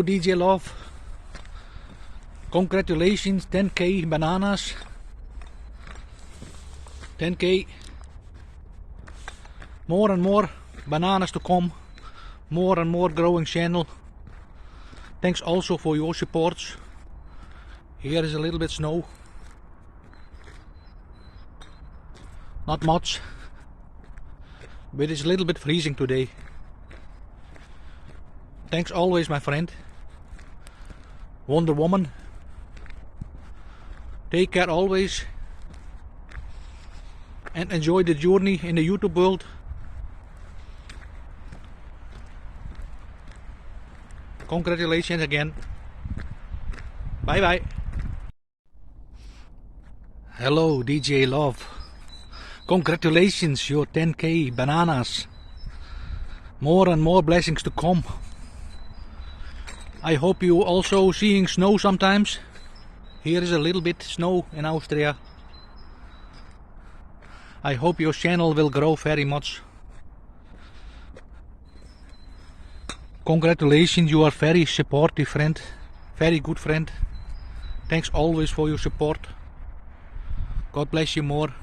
DJ Love. Congratulations, 10k bananas. 10k. More and more bananas to come. More and more growing channel. Thanks also for your supports. Here is a little bit snow. Not much, but it's a little bit freezing today. Thanks always, my friend. Wonder Woman. Take care always. And enjoy the journey in the YouTube world. Congratulations again. Bye bye. Hello, DJ Love. Congratulations, your 10k bananas. More and more blessings to come. I hope you also seeing snow sometimes. Here is a little bit snow in Austria. I hope your channel will grow very much. Congratulations, you are very supportive friend. Very good friend. Thanks always for your support. God bless you more.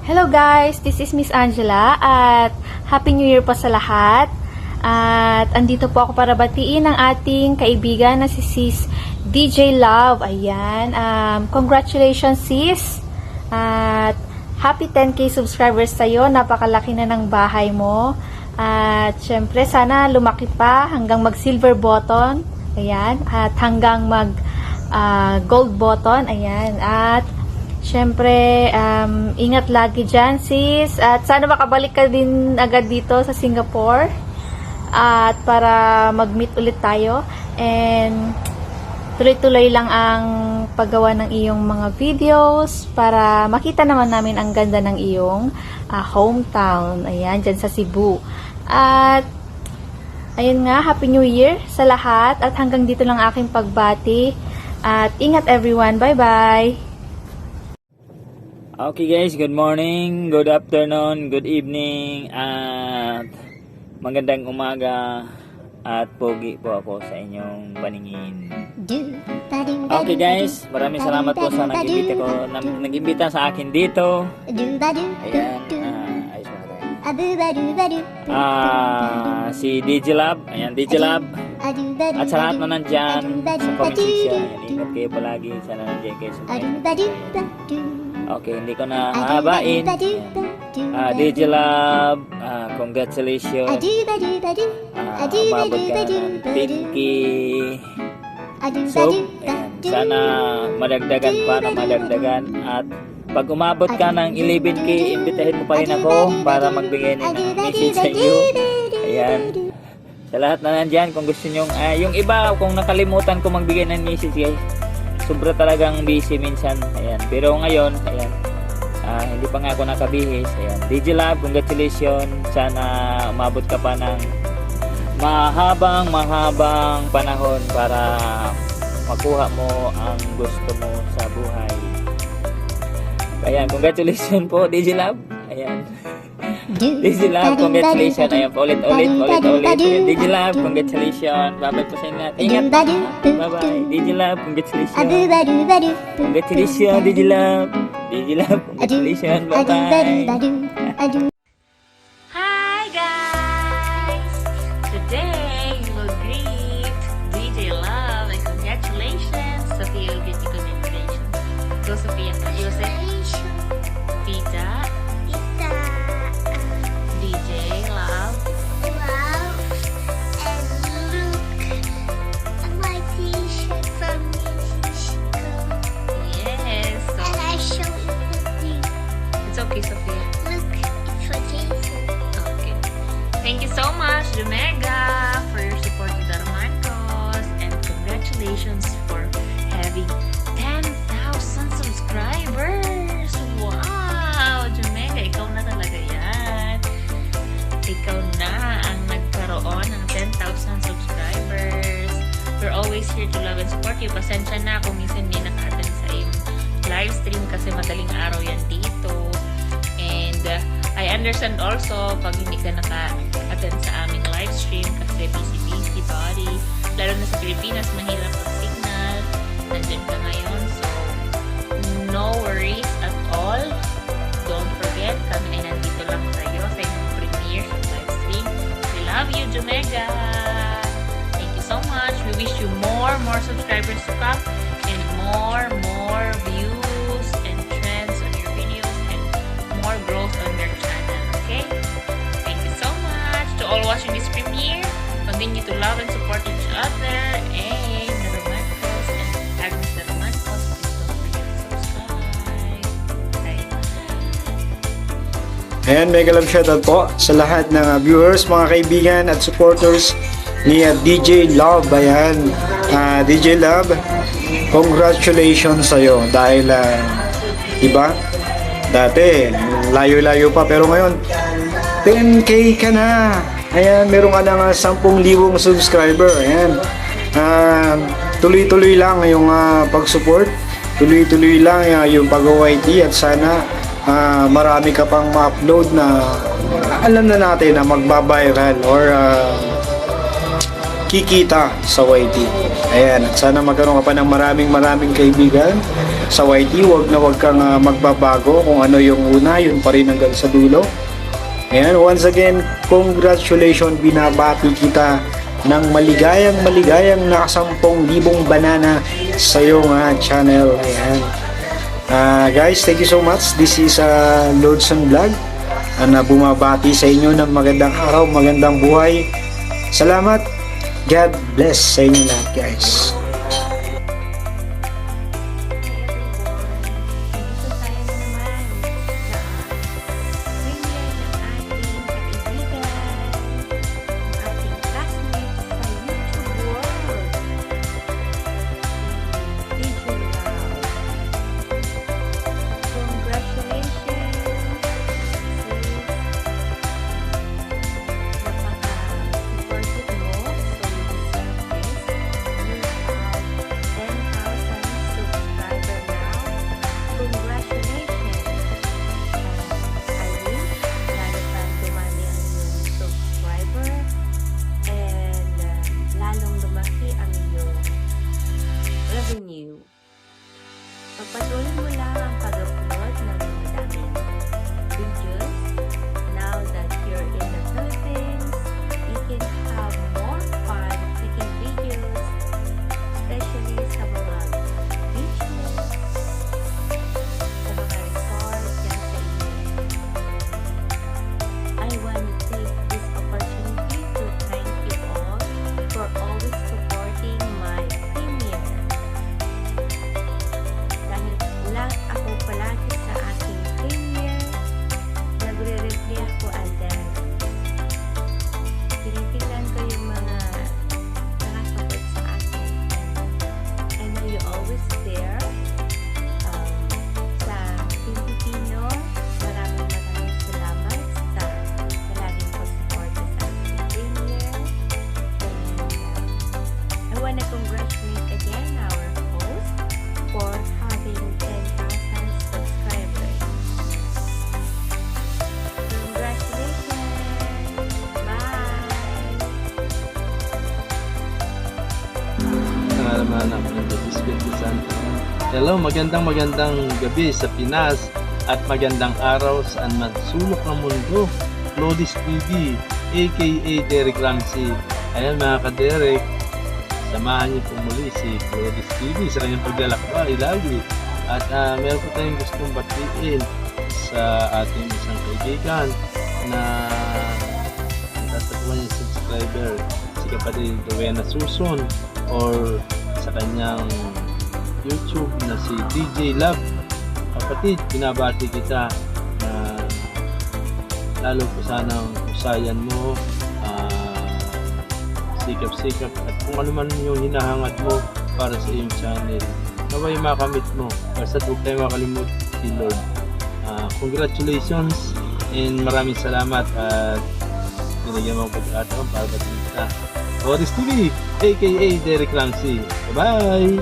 Hello guys, this is Miss Angela at Happy New Year po sa lahat. At andito po ako para batiin ang ating kaibigan na si Sis DJ Love. Ayan, congratulations sis. At happy 10k subscribers sa'yo. Napakalaki na ng bahay mo. At syempre sana lumaki pa hanggang mag silver button. Ayan, at hanggang mag gold button. Ayan, at syempre, ingat lagi dyan, sis. At sana makabalik ka din agad dito sa Singapore. At para mag-meet ulit tayo. And tuloy-tuloy lang ang paggawa ng iyong mga videos para makita naman namin ang ganda ng iyong hometown. Ayan, dyan sa Cebu. At ayun nga, Happy New Year sa lahat. At hanggang dito lang aking pagbati. At ingat everyone. Bye-bye! Okay guys, good morning, good afternoon, good evening, at magandang umaga at pogi po ako sa inyong paningin. Okay guys, maraming salamat po sa nag-imbita sa akin dito. Ayan, ayos mo tayo. Si DJ Lab, ayan DJ Lab. At sa lahat na nandyan sa comment section, ayan, ingat kayo palagi, sana nandyan kayo sa okay, hindi ko na hahabain. DJ Lab, congratulations. Umabot ka ng 10k sub. Sana madagdagan pa na madagdagan. At pag umabot ka ng 11k, imbitahin mo pa rin ako para magbigay ng message sa iyo. Ayan. Sa lahat na nandyan, kung gusto nyo, yung iba, kung nakalimutan ko magbigay ng message guys, sobra talagang busy minsan. Ayan. Pero ngayon, ayan, hindi pa nga ako nakabihis. Ayan. DJ Lab, congratulations. Sana umabot ka pa ng mahabang panahon para makuha mo ang gusto mo sa buhay. Ayan, congratulations po DJ Lab. Ayan. DJ Lab, congratulations. Ayan, ulit. DJ Lab, congratulations. Bye-bye po sa inyo. Ingat. Bye-bye. DJ Lab, congratulations. Congratulations, DJ Lab. DJ Lab, congratulations. Bye-bye. Hi guys! Today we will greet DJ Love and congratulations, Sophia Beauty. Congratulations. Go Sophia. Joseph. Pizza. DJ Love. And look at my t-shirt from Mexico. Yes. So And I show you the thing. it's okay, Sophia. Look, it's for Jason. Okay. Thank you so much, Jumega, for your support to the Marcos, and congratulations for having 10,000 subscribers. Wow, Jumega, ikaw na talaga yan. Ikaw na ang nagkaroon ng 10,000 subscribers. We're always here to love and support you. Pasensya na kung minsan hindi naka-attend sa iyong live stream kasi madaling araw yan dito. And I understand also pag hindi ka naka-attend sa aming live stream kasi busy buddy. Lalo na sa Pilipinas, mahirap ang signal. Nandun ka ngayon, so no worries at all. Don't forget, kami ay nandito lang sa'yo sa inyong premiere sa live stream. We love you, Jumega! Thank you so much. We wish you more subscribers to come and more views and trends on your videos and more growth on your channel, okay? Thank you so much to all watching this premiere. Continue to love and support each other and the Romancos and Agnes the Romancos. Please don't forget to subscribe. Bye. Ayan, mega love shoutout po sa lahat ng viewers, mga kaibigan at supporters ni DJ Love. Ayan, DJ Love, congratulations sa'yo dahil diba, dati layo-layo pa pero ngayon 10k ka na. Ayan, meron ka na nga 10,000 subscriber. Ayan, tuloy-tuloy lang yung pag-support, tuloy-tuloy lang yung pag-OYT at sana marami ka pang ma-upload na alam na natin na magbabiral or kikita sa YT. Ayan, at sana magkaroon ka pa ng maraming kaibigan sa YT. Huwag kang magbabago kung ano yung una, yun pa rin hanggang sa dulo. Ayan, once again, congratulations, binabati kita ng maligayang na 10,000 banana sa iyong channel. Ayan. Guys, thank you so much. This is Lordson Vlog na bumabati sa inyo ng magandang araw, magandang buhay. Salamat. God bless sa inyo lahat, guys. Pagpatuloy mo lang ang pag-upload ng madaming videos. Now that you're in the Philippines, you can have more fun taking videos, especially sa mga beaches, sa mga resort, yan sa inyo. I want to take this opportunity to thank you all for always supporting my premiere. Dahil wala ako palagi sa aking premiere, nagre-replay ako and then tinitingnan ko yung mga nakasupport sa akin. And I know you're always there. Sa Team Pilipino, maraming salamat sa laging pag-support sa aking premiere. And I want to congratulate again our host for having 10,000 subscribers. Congratulations! Bye! Nangalaman ng Espiritu Santo. Hello, magandang gabi sa Pinas at magandang araw saan man sulok ng mundo. Lodis TV, aka Derek Ramsey. Ayan mga ka-Derek, samahan niyo po muli si Lodis TV sa kanyang paglalakbay lagi. At meron po tayong gustong batiin sa ating isang kaibigan na tatapuan yung subscriber, si kapatid Rowena Suson, or sa kanyang YouTube na si DJ Love. Kapatid, binabati kita na lalo po sanang usayan mo, sikap-sikap at kung ano man yung hinahangad mo para sa iyong channel, naway makamit mo. Basta huwag tayo makalimut si Lord. Congratulations and maraming salamat at binigyan mo ang pagkakataon para batiin kita. Lodis TV, aka Derek Ramsey. Bye-bye!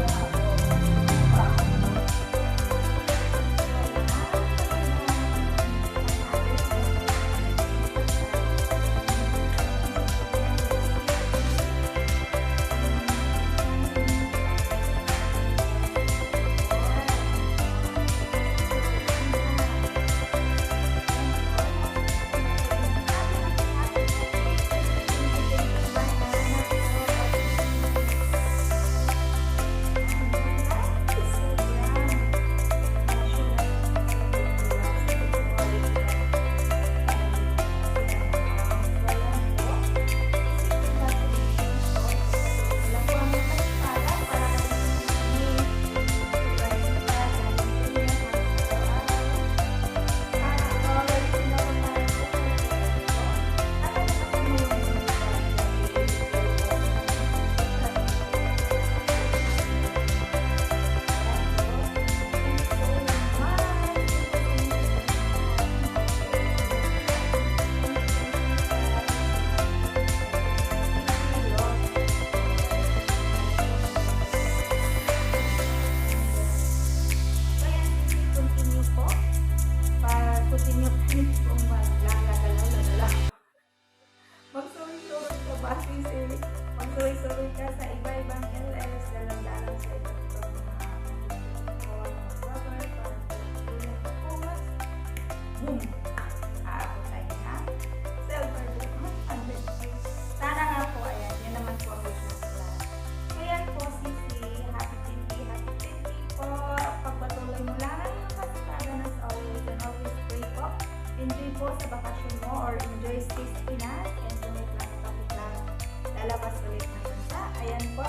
continue kung maglalagalaw. Magsuwi-suwi ka ba, sisi? Magsuwi-suwi ka sa iba-ibang LS, dalang-dalang sa iba't ibang boom! Aabot tayo na. Silver diamond. Sana nga po, ayan. Yan naman po ang business plan. Kaya po, sisi, happy tinti po. Pagpatuloy mo lang ang iyong kasitagan as always and always pray po. Enjoy po sa bakasyon mo or enjoy stay sa Pinas and tumit lang lalabas ulit ng bansa. Ayan po.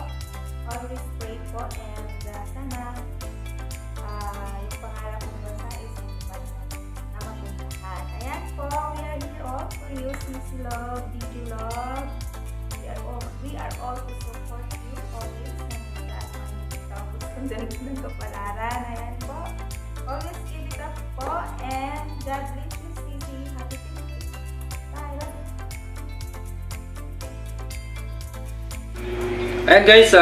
Always pray po and sana yung pangarap ng bansa is na mapuntahan. Ayan po. We are here all for you. Sisi Love, DJ Love. We are all to support you always and taas tapos kung dalit ng kapalaran. Ayan po. Always keep it up po and God bless you, Sisi. Happy Tuesday. Bye. Love you. Ayan guys,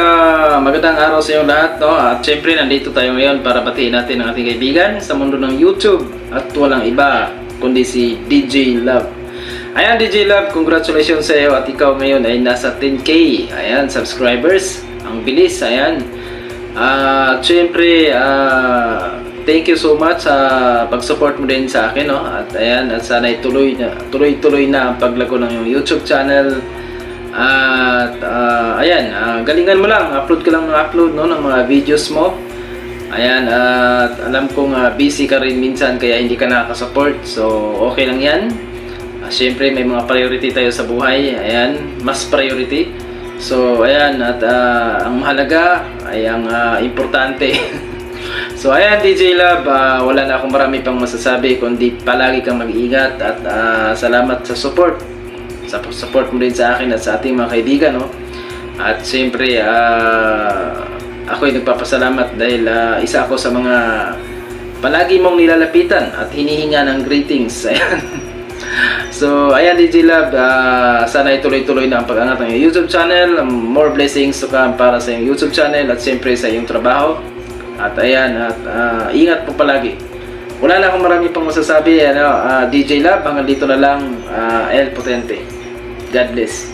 magandang araw sa inyo lahat, no? At syempre nandito tayo ngayon para batiin natin ang ating kaibigan sa mundo ng YouTube at walang iba kundi si DJ Love. Ayan DJ Love, congratulations sa iyo at ikaw ngayon ay nasa 10k. Ayan, subscribers. Ang bilis, ayan. At syempre, thank you so much sa pag-support mo din sa akin, no? At ayan, at sana tuloy-tuloy na ang paglago ng iyong YouTube channel. At ayan, galingan mo lang, upload ka lang ng upload, no, ng mga videos mo. Ayan, at alam kong busy ka rin minsan kaya hindi ka nakaka-support. So okay lang yan. Siyempre may mga priority tayo sa buhay. Ayan, mas priority. So ayan, at ang mahalaga ay ang importante. So ayan DJ Love, wala na akong marami pang masasabi kundi palagi kang mag-iingat at salamat sa support mo din sa akin at sa ating mga kaibigan, no? At siyempre ako ay nagpapasalamat dahil isa ako sa mga palagi mong nilalapitan at hinihinga ng greetings. Ayan. So ayan DJ Love, sana ituloy-tuloy na ang pag-angat ng YouTube channel. More blessings to come para sa iyong YouTube channel at siyempre sa iyong trabaho. At ayan, at ingat po palagi. Wala na akong marami pang masasabi, DJ Love, hanggang dito na lang. El Potente. God bless.